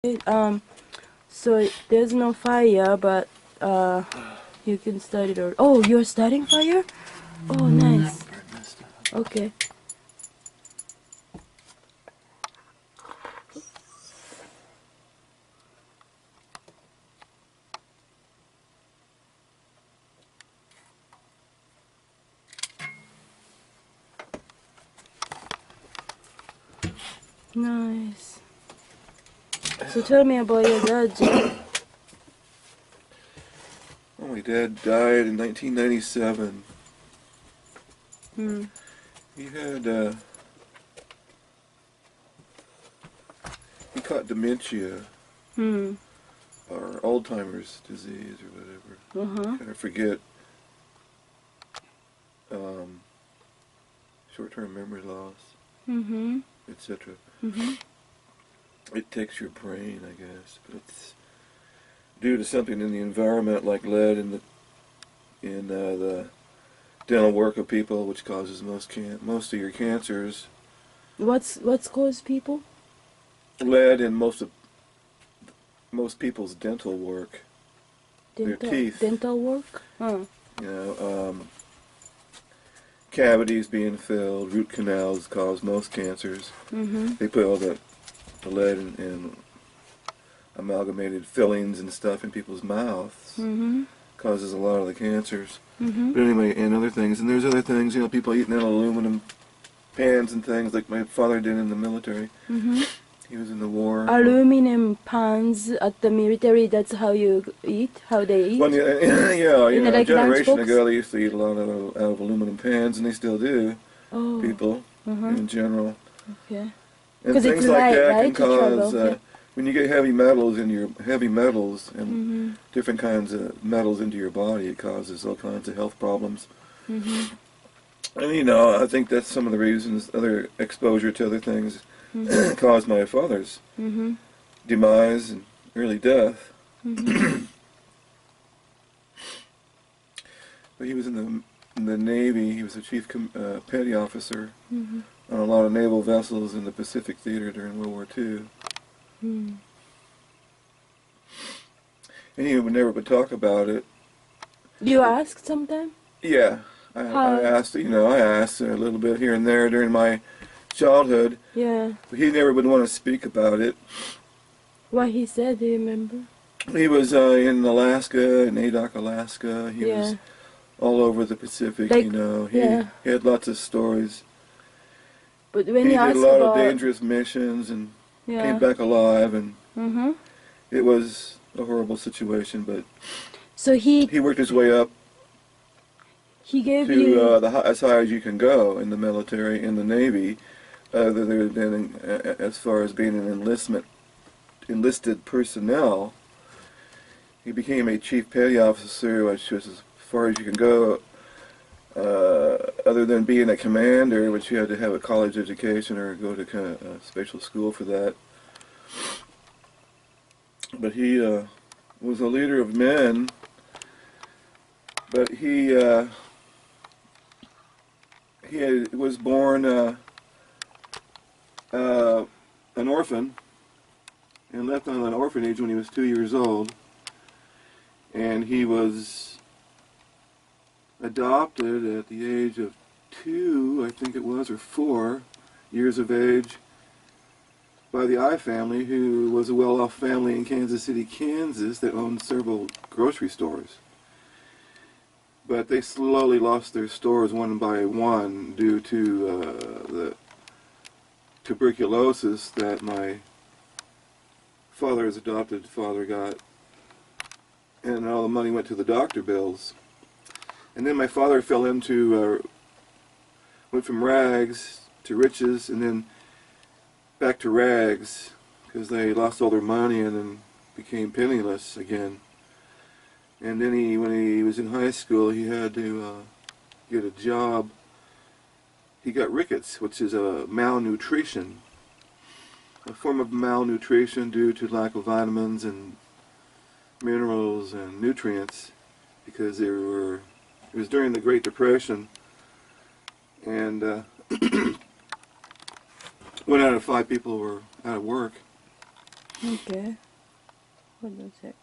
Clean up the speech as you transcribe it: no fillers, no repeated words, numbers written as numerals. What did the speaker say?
So there's no fire, but you can start it. Or oh, you're starting fire? Oh, nice. Okay. Nice. So tell me about your dad, Jim. Well, my dad died in 1997. Hmm. He had, he caught dementia, Hmm. or Alzheimer's disease, or whatever. Kind of forget, short-term memory loss, Mm-hmm. etc. Mm-hmm. It takes your brain, I guess, but it's due to something in the environment, like lead in the dental work of people, which causes most of your cancers. What's caused people? Lead in most people's dental work, their teeth. Dental work? Huh. You know, cavities being filled, root canals cause most cancers. Mm-hmm. They put all the lead and amalgamated fillings and stuff in people's mouths. Mm-hmm. Causes a lot of the cancers. Mm-hmm. But anyway, and other things. And there's other things, you know, people eating in aluminum pans and things like my father did in the military. Mm-hmm. He was in the war. Aluminum pans at the military, that's how you eat? How they eat? Well, yeah, you In know, a like generation lunchbox? ago they used to eat a lot out of aluminum pans, and they still do. Oh. People Uh-huh. in general. Okay. And Because it's things like light, that right? can To cause, travel. Yeah. when you get heavy metals and Mm-hmm. different kinds of metals into your body, it causes all kinds of health problems. Mm-hmm. And you know, I think that's some of the reasons, other exposure to other things, Mm-hmm. caused my father's Mm-hmm. demise and early death. Mm-hmm. But he was in the Navy. He was a chief petty officer Mm-hmm. on a lot of naval vessels in the Pacific Theater during World War II. Mm-hmm. And he would talk about it. You asked sometime? Yeah, I asked, you know, I asked a little bit here and there during my childhood. Yeah. But he never would want to speak about it. What he said, do you remember? He was in Alaska, in Adak, Alaska. He was all over the Pacific, Like, you know. yeah. He had lots of stories. But when He you did a ask lot about... of dangerous missions and Yeah. came back alive, and Mm-hmm. it was a horrible situation, but So he worked his way up gave to you... as high as you can go in the military, in the Navy, other than as far as being an enlisted personnel. He became a chief petty officer, which was as far as you can go, other than being a commander, which you had to have a college education or go to kind of a special school for that. But he was a leader of men, but he was born an orphan and left on an orphanage when he was 2 years old. And he was adopted at the age of 2, I think it was, or 4 years of age by the I family, who was a well-off family in Kansas City, Kansas, that owned several grocery stores. But they slowly lost their stores one by one due to the tuberculosis that my father's adopted father got. And all the money went to the doctor bills. And then my father fell into, went from rags to riches, and then back to rags, because they lost all their money and then became penniless again. And then when he was in high school, he had to get a job. He got rickets, which is a malnutrition, a form of malnutrition due to lack of vitamins and minerals and nutrients, because it was during the Great Depression, and 1 out of 5 people were out of work. Okay. Hold on a sec.